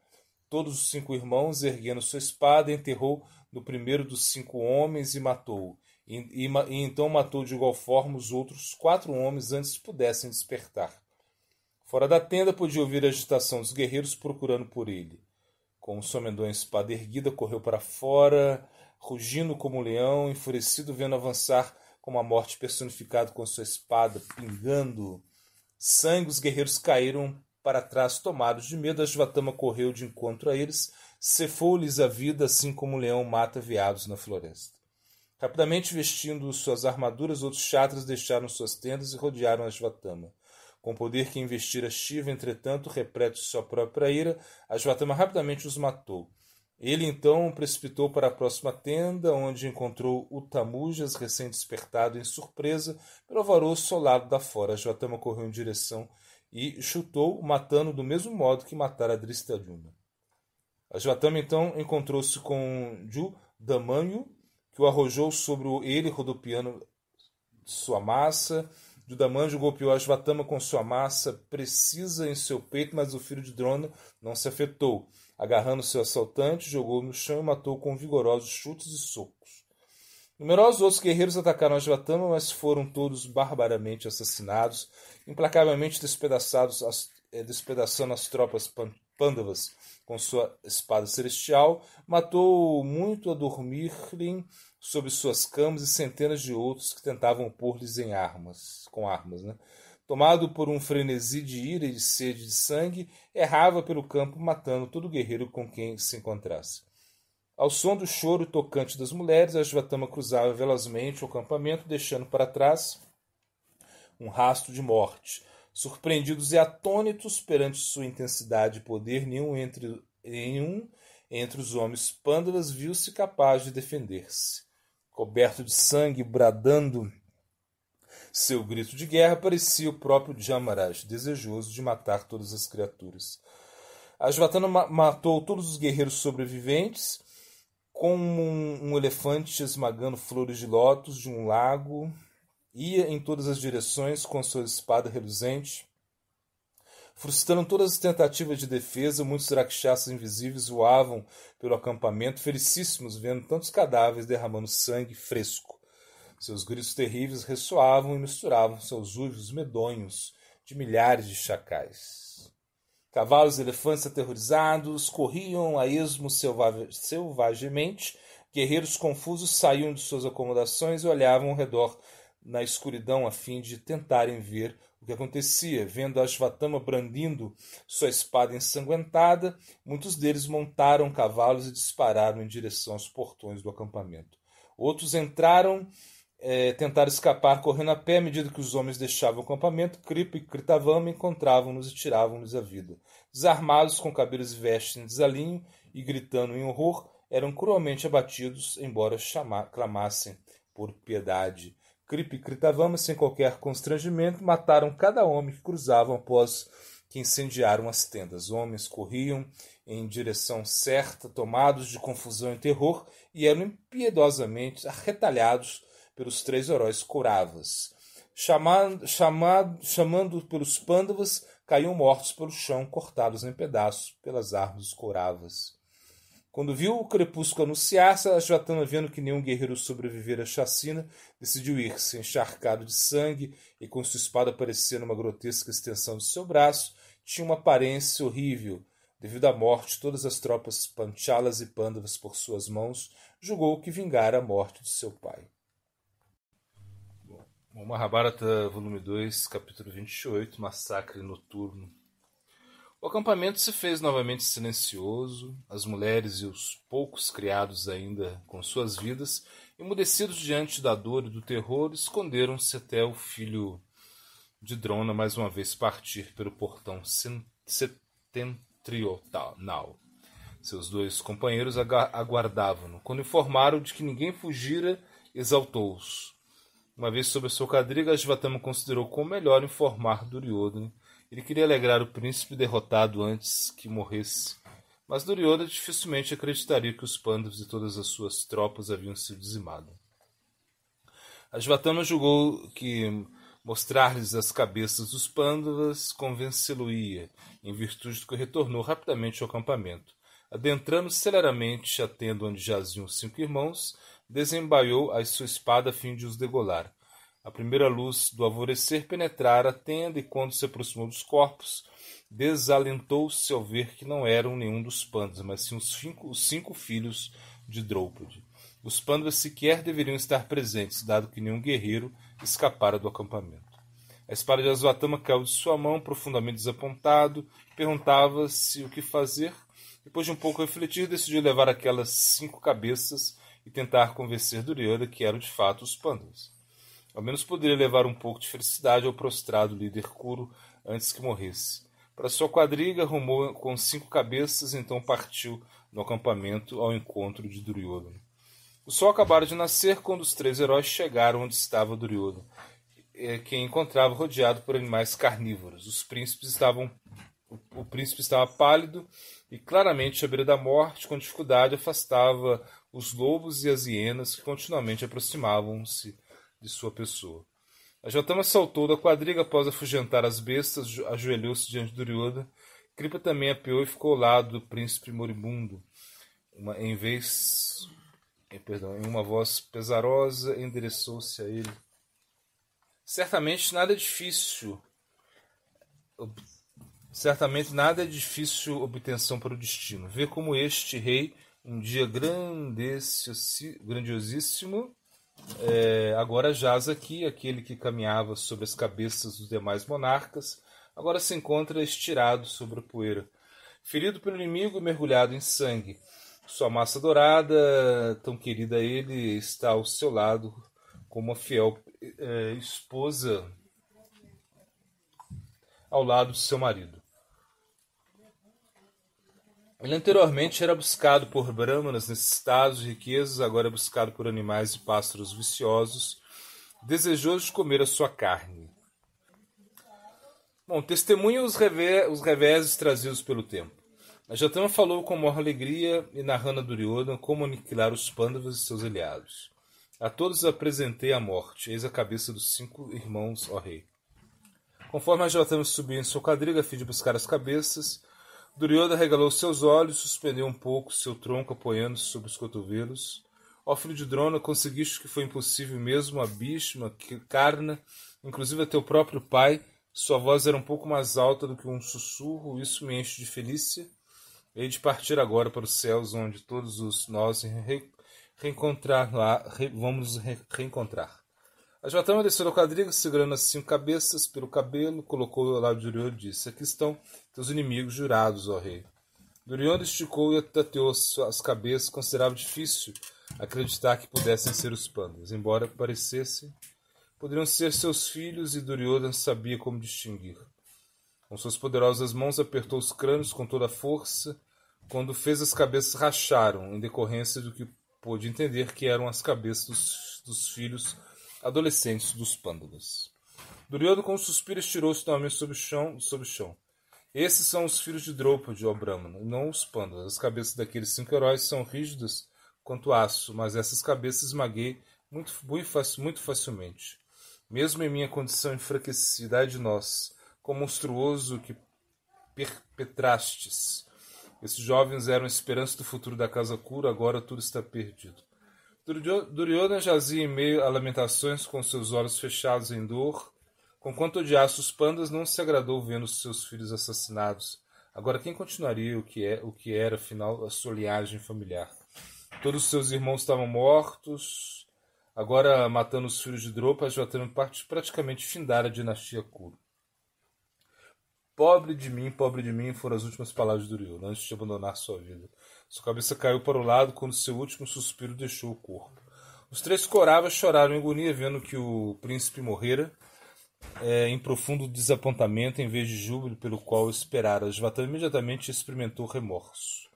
todos os 5 irmãos, erguendo sua espada, enterrou no primeiro dos 5 homens e matou-o. e então matou de igual forma os outros 4 homens antes que pudessem despertar. Fora da tenda podia ouvir a agitação dos guerreiros procurando por ele. Com sua medonha espada erguida, correu para fora, rugindo como um leão, enfurecido, vendo avançar como a morte personificado com sua espada, pingando sangue. Os guerreiros caíram para trás, tomados de medo. Ashvatthama correu de encontro a eles, cefou-lhes a vida, assim como o leão mata veados na floresta. Rapidamente vestindo suas armaduras, outros kshatras deixaram suas tendas e rodearam Ashvatthama. Com o poder que investira Shiva, entretanto, repleto de sua própria ira, Ashvatthama rapidamente os matou. Ele então precipitou para a próxima tenda, onde encontrou o Tamujas, recém-despertado em surpresa pelo alvoroço ao lado da fora. Ashvatthama correu em direção e chutou, matando do mesmo modo que matara Dhristadyumna. Ashvatthama então encontrou-se com Judamanyu, que o arrojou sobre ele, rodopiando sua massa. Judamanyu golpeou Ashvatthama com sua massa precisa em seu peito, mas o filho de Drona não se afetou. Agarrando seu assaltante, jogou-o no chão e matou com vigorosos chutes e socos. Numerosos outros guerreiros atacaram Ashvatthama, mas foram todos barbaramente assassinados, implacavelmente despedaçando as tropas Pandavas com sua espada celestial. Matou muito a dormirem sob suas camas e centenas de outros que tentavam pôr-lhes com armas. Tomado por um frenesi de ira e de sede de sangue, errava pelo campo, matando todo guerreiro com quem se encontrasse. Ao som do choro tocante das mulheres, Ashvatthama cruzava velozmente o acampamento, deixando para trás um rastro de morte. Surpreendidos e atônitos perante sua intensidade e poder, nenhum entre os homens Pandavas viu-se capaz de defender-se. Coberto de sangue, bradando seu grito de guerra, parecia o próprio Jamaraj, desejoso de matar todas as criaturas. Ashvatthama matou todos os guerreiros sobreviventes, como um elefante esmagando flores de lótus de um lago. Ia em todas as direções com sua espada reluzente, frustrando todas as tentativas de defesa. Muitos rakshasas invisíveis voavam pelo acampamento, felicíssimos, vendo tantos cadáveres derramando sangue fresco. Seus gritos terríveis ressoavam e misturavam-se aos uivos medonhos de milhares de chacais. Cavalos e elefantes aterrorizados corriam a esmo selvagemente. Guerreiros confusos saíam de suas acomodações e olhavam ao redor na escuridão a fim de tentarem ver o que acontecia. Vendo Ashvatthama brandindo sua espada ensanguentada, muitos deles montaram cavalos e dispararam em direção aos portões do acampamento. Outros tentaram escapar correndo a pé à medida que os homens deixavam o acampamento. Kripa e Kritavama encontravam-nos e tiravam-nos a vida. Desarmados, com cabelos e vestes em desalinho e gritando em horror, eram cruelmente abatidos, embora clamassem por piedade. Kripa e Kritavama, sem qualquer constrangimento, mataram cada homem que cruzavam após que incendiaram as tendas. Homens corriam em direção certa, tomados de confusão e terror, e eram impiedosamente retalhados pelos 3 heróis Kauravas. Chamando pelos Pandavas, caíam mortos pelo chão, cortados em pedaços pelas armas dos Kauravas. Quando viu o crepúsculo anunciar-se, Ashvatthama, vendo que nenhum guerreiro sobrevivera à chacina, decidiu ir-se, encharcado de sangue e com sua espada parecendo uma grotesca extensão de seu braço. Tinha uma aparência horrível. Devido à morte de todas as tropas Panchalas e Pandavas por suas mãos, julgou que vingara a morte de seu pai. O Mahabharata, volume 2, capítulo 28, Massacre Noturno. O acampamento se fez novamente silencioso. As mulheres e os poucos criados, ainda com suas vidas, emudecidos diante da dor e do terror, esconderam-se até o filho de Drona mais uma vez partir pelo portão setentrional. Seus 2 companheiros aguardavam-no. Quando informaram de que ninguém fugira, exaltou-os. Uma vez sobre a sua quadriga, Ashvatthama considerou como melhor informar Duryodhana. Ele queria alegrar o príncipe derrotado antes que morresse, mas Duryodhana dificilmente acreditaria que os Pandavas e todas as suas tropas haviam sido dizimadas. Ashvatthama julgou que mostrar-lhes as cabeças dos Pandavas convencê-lo-ia, em virtude do que retornou rapidamente ao acampamento. Adentrando celeramente a tenda onde jaziam os 5 irmãos, desembaiou a sua espada a fim de os degolar. A primeira luz do alvorecer penetrara a tenda e, quando se aproximou dos corpos, desalentou-se ao ver que não eram nenhum dos Pandavas, mas sim os cinco filhos de Draupadi. Os Pandavas sequer deveriam estar presentes, dado que nenhum guerreiro escapara do acampamento. A espada de Asvatthama caiu de sua mão, profundamente desapontado, perguntava-se o que fazer. Depois de um pouco refletir, decidiu levar aquelas 5 cabeças e tentar convencer Duryodhana que eram de fato os Pandavas. Ao menos poderia levar um pouco de felicidade ao prostrado líder Kuru antes que morresse. Para sua quadriga, rumou com 5 cabeças, então partiu no acampamento ao encontro de Duryodhana. O sol acabara de nascer quando os 3 heróis chegaram onde estava Duryodhana, quem encontrava rodeado por animais carnívoros. O príncipe estava pálido e claramente à beira da morte, com dificuldade afastava os lobos e as hienas que continuamente aproximavam-se de sua pessoa. Asvatthama saltou da quadriga após afugentar as bestas, ajoelhou-se diante de Duryodhana. Kripa também apeou e ficou ao lado do príncipe moribundo. Em uma voz pesarosa, endereçou-se a ele. Certamente nada é difícil obtenção para o destino. Vê como este rei, um dia grandiosíssimo, agora jaz aqui, aquele que caminhava sobre as cabeças dos demais monarcas, agora se encontra estirado sobre a poeira, ferido pelo inimigo e mergulhado em sangue. Sua massa dourada, tão querida a ele, está ao seu lado como uma fiel esposa ao lado de seu marido. Ele anteriormente era buscado por brahmanas necessitados de riquezas, agora é buscado por animais e pássaros viciosos, desejosos de comer a sua carne. Bom, testemunha os reveses trazidos pelo tempo. Asvatthama falou com maior alegria e narrando a Duryodhana como aniquilar os Pandavas e seus aliados. A todos apresentei a morte, eis a cabeça dos 5 irmãos, ó rei. Conforme Asvatthama subia em sua quadriga a fim de buscar as cabeças, Duryodhana regalou seus olhos, suspendeu um pouco seu tronco apoiando-se sobre os cotovelos. Ó filho de Drona, conseguiste o que foi impossível mesmo a Bhishma, Karna, inclusive a teu próprio pai. Sua voz era um pouco mais alta do que um sussurro, isso me enche de felícia. Hei de partir agora para os céus, onde todos nós vamos nos reencontrar. Asvatthama desceu da quadriga, segurando as 5 cabeças pelo cabelo, colocou ao lado de Duryodhana e disse: aqui estão teus inimigos jurados, ó rei. Duryodhana esticou e tateou as cabeças, considerava difícil acreditar que pudessem ser os Pandavas. Embora parecessem, poderiam ser seus filhos, e Duryodhana sabia como distinguir. Com suas poderosas mãos apertou os crânios com toda a força. Quando fez, as cabeças racharam, em decorrência do que pôde entender que eram as cabeças dos filhos adolescentes dos Pandavas. Duryodhana, com um suspiro, estirou-se novamente sobre o chão. Esses são os filhos de Draupadi, ó Brahmana, não os Pandavas. As cabeças daqueles 5 heróis são rígidas quanto aço, mas essas cabeças esmaguei muito facilmente. Mesmo em minha condição enfraquecida, ai de nós, quão monstruoso que perpetrastes. Esses jovens eram a esperança do futuro da casa Kuru, agora tudo está perdido. Duryodhana jazia em meio a lamentações com seus olhos fechados em dor. Conquanto odiasse os Pandas, não se agradou vendo seus filhos assassinados. Agora quem continuaria o que era, afinal, a sua linhagem familiar? Todos os seus irmãos estavam mortos. Agora, matando os filhos de Draupadi, Asvatthama praticamente findara a dinastia Kuru. Pobre de mim, foram as últimas palavras de Duryodhana, antes de abandonar sua vida. Sua cabeça caiu para o lado quando seu último suspiro deixou o corpo. Os 3 Kauravas choraram em agonia, vendo que o príncipe morrera, em profundo desapontamento, em vez de júbilo pelo qual esperara. Asvatthama imediatamente experimentou remorso.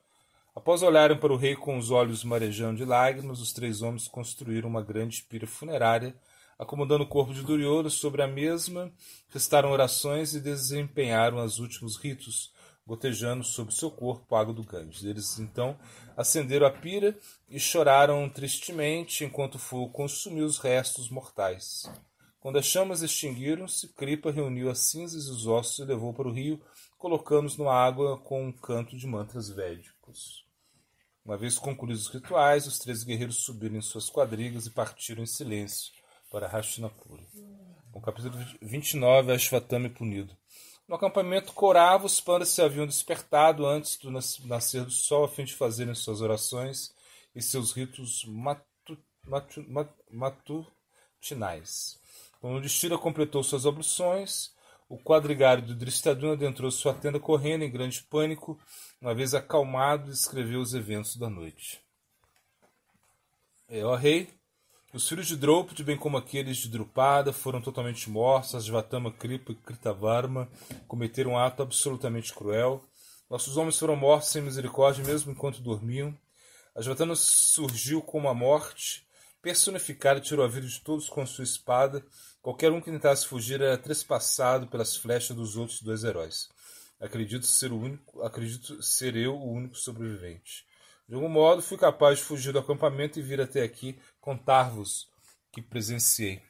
Após olharem para o rei com os olhos marejando de lágrimas, os 3 homens construíram uma grande pira funerária. Acomodando o corpo de Duryodhana sobre a mesma, restaram orações e desempenharam os últimos ritos, gotejando sobre seu corpo a água do Ganges. Eles então acenderam a pira e choraram tristemente enquanto o fogo consumiu os restos mortais. Quando as chamas extinguiram-se, Kripa reuniu as cinzas e os ossos e levou para o rio, colocando-os na água com um canto de mantras védicos. Uma vez concluídos os rituais, os 13 guerreiros subiram em suas quadrigas e partiram em silêncio para Hastinapura. No capítulo 29, Ashvatthama é punido. No acampamento Korava, os pandas se haviam despertado antes do nascer do sol a fim de fazerem suas orações e seus ritos matutinais. Quando Yudhishthira completou suas abluções, o quadrigário de Drishtadyumna adentrou sua tenda correndo em grande pânico. Uma vez acalmado, descreveu os eventos da noite. Ó rei, os filhos de Draupadi, bem como aqueles de Drupada, foram totalmente mortos. Ashvatthama, Kripa e Kritavarma cometeram um ato absolutamente cruel. Nossos homens foram mortos sem misericórdia, mesmo enquanto dormiam. Ashvatthama surgiu como a morte, personificado, e tirou a vida de todos com sua espada. Qualquer um que tentasse fugir era trespassado pelas flechas dos outros dois heróis. Acredito ser eu o único sobrevivente. De algum modo, fui capaz de fugir do acampamento e vir até aqui contar-vos que presenciei.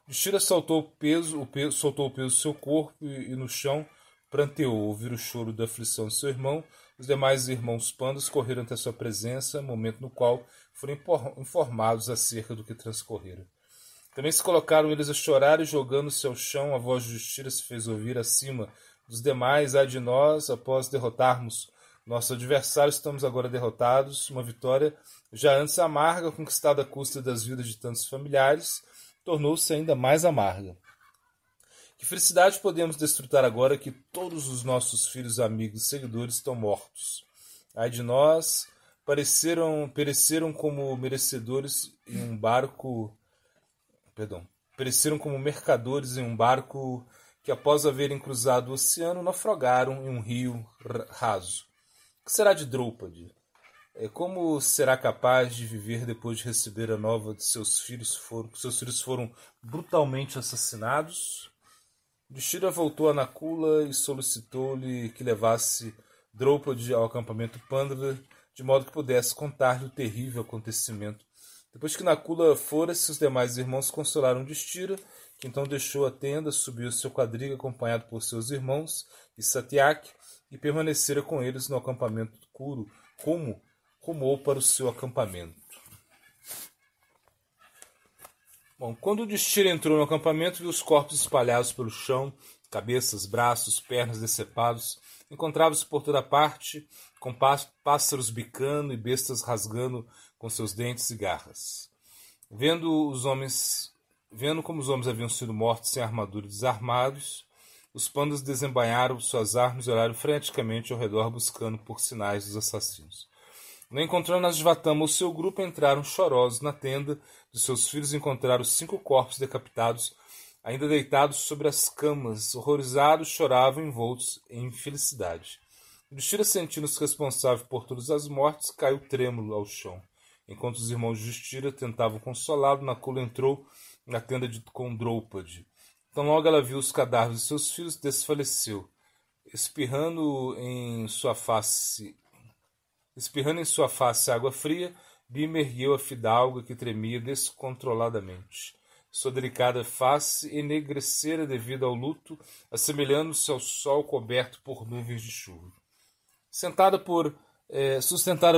Yudhishthira soltou o peso do seu corpo e no chão pranteou. Ouvir o choro da aflição de seu irmão. Os demais irmãos pandas correram até sua presença, momento no qual foram informados acerca do que transcorrera. Também se colocaram eles a chorar e, jogando-se ao chão, a voz de Yudhishthira se fez ouvir acima dos demais. Ai de nós, após derrotarmos nosso adversário, estamos agora derrotados. Uma vitória já antes amarga, conquistada à custa das vidas de tantos familiares, tornou-se ainda mais amarga. Que felicidade podemos desfrutar agora que todos os nossos filhos, amigos e seguidores estão mortos. Ai de nós, pereceram como merecedores em um barco... Pereceram como mercadores em um barco que, após haverem cruzado o oceano, naufragaram em um rio raso. O que será de Draupadi? Como será capaz de viver depois de receber a nova de que seus filhos foram brutalmente assassinados? Yudhishthira voltou a Nakula e solicitou-lhe que levasse Draupadi ao acampamento Pandava, de modo que pudesse contar-lhe o terrível acontecimento. Depois que Nakula fora, seus demais irmãos consolaram Yudhishthira, que então deixou a tenda, subiu seu quadriga acompanhado por seus irmãos e Satyaki, e permanecera com eles no acampamento Kuru, como rumou para o seu acampamento. Quando Yudhishthira entrou no acampamento, viu os corpos espalhados pelo chão, cabeças, braços, pernas decepados. Encontrava-se por toda parte, com pássaros bicando e bestas rasgando com seus dentes e garras. Vendo como os homens haviam sido mortos sem armadura e desarmados, os pandas desembainharam suas armas e olharam freneticamente ao redor buscando por sinais dos assassinos. Não encontrando Ashvatthama ou seu grupo, entraram chorosos na tenda de seus filhos e encontraram 5 corpos decapitados, ainda deitados sobre as camas. Horrorizados, choravam envoltos em infelicidade. Yudhishthira, sentindo-se responsável por todas as mortes, caiu trêmulo ao chão. Enquanto os irmãos de Yudhishthira tentavam consolá-lo, Nakula entrou na tenda com Draupadi. Então logo ela viu os cadáveres de seus filhos, desfaleceu. Espirrando em sua face água fria, Bhima ergueu a fidalga que tremia descontroladamente. Sua delicada face enegrecera devido ao luto, assemelhando-se ao sol coberto por nuvens de chuva. Sustentada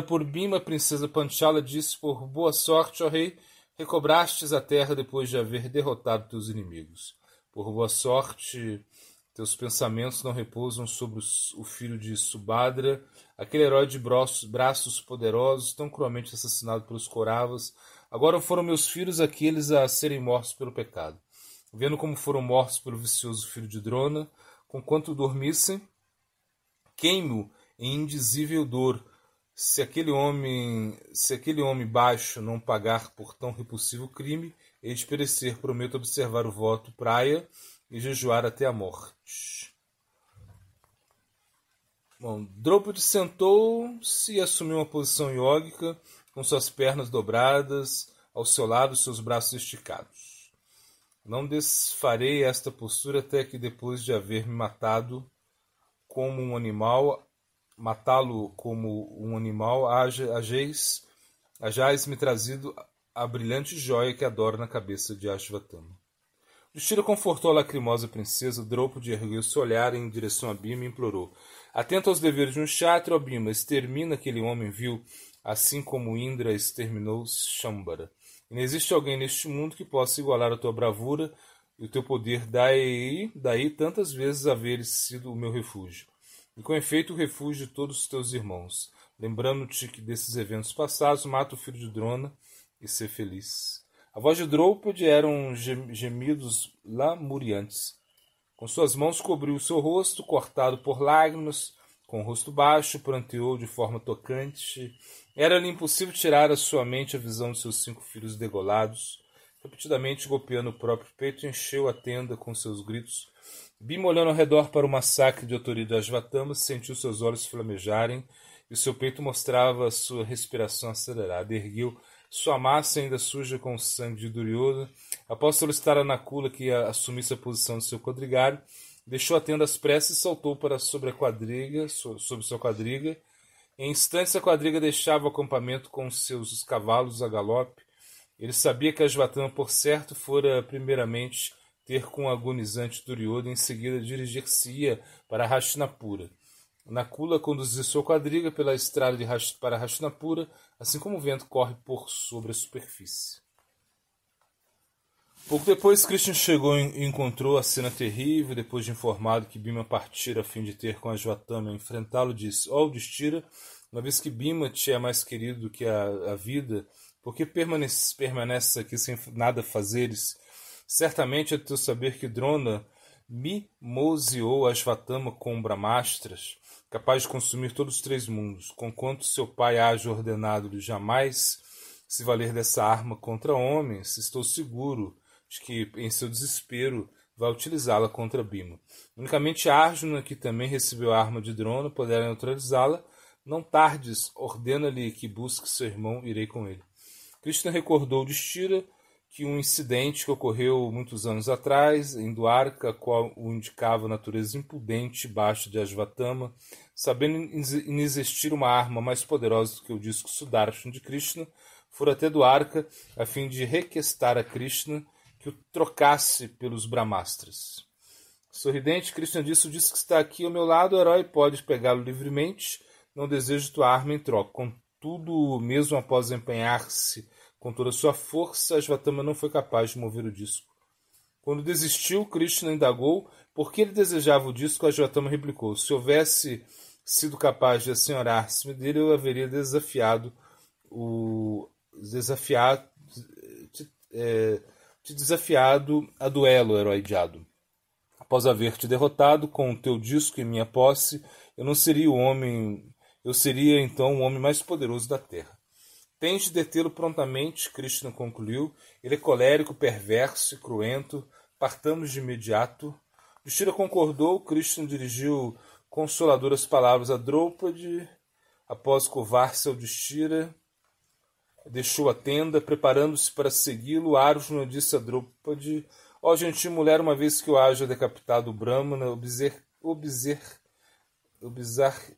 por Bhima, a princesa Panchala disse: por boa sorte, ó rei, recobrastes a terra depois de haver derrotado teus inimigos. Por boa sorte, teus pensamentos não repousam sobre o filho de Subhadra, aquele herói de braços poderosos, tão cruelmente assassinado pelos Kauravas. Agora foram meus filhos aqueles a serem mortos pelo pecado. Vendo como foram mortos pelo vicioso filho de Drona, conquanto dormissem, queimo em indizível dor. Se aquele homem baixo não pagar por tão repulsivo crime, hei de perecer. Prometo observar o voto praia e jejuar até a morte. Draupadi sentou-se e assumiu uma posição iógica, com suas pernas dobradas, ao seu lado seus braços esticados. Não desfarei esta postura até que, depois de haver-me matá-lo como um animal, hajais me trazido a brilhante joia que adoro na cabeça de Ashvatthama. Yudhishthira confortou a lacrimosa princesa. Draupadi ergueu seu olhar em direção a Bhima e implorou: atento aos deveres de um kshatriya, ó Bhima, extermina aquele homem vil, assim como Indra exterminou Shambhara. E não existe alguém neste mundo que possa igualar a tua bravura e o teu poder, daí tantas vezes haveres sido o meu refúgio. E com efeito o refúgio de todos os teus irmãos. Lembrando-te que desses eventos passados, mata o filho de Drona e ser feliz. A voz de Draupadi eram gemidos lamuriantes. Com suas mãos cobriu o seu rosto, cortado por lágrimas, com o rosto baixo, pranteou de forma tocante. Era-lhe impossível tirar à sua mente a visão de seus 5 filhos degolados. Repetidamente golpeando o próprio peito, encheu a tenda com seus gritos. Bhima, olhando ao redor para o massacre de autoria de Ashvatthama, sentiu seus olhos flamejarem e o seu peito mostrava sua respiração acelerada. Ergueu sua massa ainda suja com o sangue de Duryodhana. Após solicitar a Nakula que assumisse a posição de seu quadrigário, deixou a tenda às pressas e saltou para sobre sua quadriga. Em instantes a quadriga deixava o acampamento com seus cavalos a galope. Ele sabia que Ashvatthama, por certo, fora primeiramente ter com o agonizante Duryodhana, em seguida dirigir-se-ia para Hastinapura. Nakula conduziu sua quadriga pela estrada para Hastinapura, assim como o vento corre por sobre a superfície. Pouco depois, Krishna chegou e encontrou a cena terrível. Depois de informado que Bhima partira a fim de ter com Ashvatthama e enfrentá-lo, disse: ó Yudhishthira, uma vez que Bhima te é mais querido do que a vida, por que permaneces aqui sem nada fazeres? Certamente é do teu saber que Drona mimoseou Ashvatthama com Brahmastras, capaz de consumir todos os 3 mundos, conquanto seu pai haja ordenado-lhe jamais se valer dessa arma contra homens. Estou seguro de que, em seu desespero, vai utilizá-la contra Bhima. Unicamente Arjuna, que também recebeu a arma de Drona, poderá neutralizá-la. Não tardes, ordena-lhe que busque seu irmão, irei com ele. Krishna recordou Yudhishthira que um incidente que ocorreu muitos anos atrás, em Dwarka, qual o indicava a natureza impudente e baixa de Ashvatthama, sabendo inexistir uma arma mais poderosa do que o disco Sudarshan de Krishna, fora até Dwarka a fim de requestar a Krishna que o trocasse pelos Brahmastras. Sorridente, Krishna disse: o disco que está aqui ao meu lado, o herói pode pegá-lo livremente, não desejo tua arma em troca. Contudo, mesmo após empenhar-se com toda a sua força, Ashvatthama não foi capaz de mover o disco. Quando desistiu, Krishna indagou por que ele desejava o disco. Ashvatthama replicou: se houvesse sido capaz de assenhorar-se dele, eu haveria te desafiado a duelo, herói diado. Após haver te derrotado com o teu disco em minha posse, eu seria então o homem mais poderoso da terra. Tens de detê-lo prontamente, Krishna concluiu. Ele é colérico, perverso e cruento. Partamos de imediato. Yudhishthira concordou. Krishna dirigiu consoladoras palavras a Draupadi. Após curvar-se ao Yudhishthira, deixou a tenda, preparando-se para segui-lo. Arjuna disse a Draupadi: ó gentil mulher, uma vez que eu haja decapitado o Brahmana,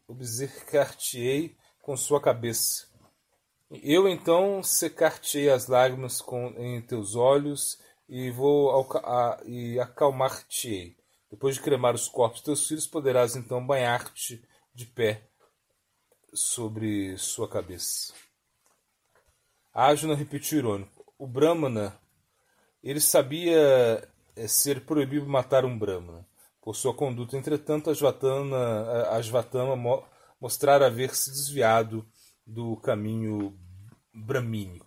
obsecar-te-ei com sua cabeça. Eu então secar-te-ei as lágrimas em teus olhos e acalmar-te-ei. Depois de cremar os corpos de teus filhos, poderás então banhar-te de pé sobre sua cabeça. Arjuna repetiu irônico: o Brahmana, ele sabia ser proibido matar um Brahmana. Por sua conduta, entretanto, Ashvatthama mostrara haver se desviado do caminho bramínico.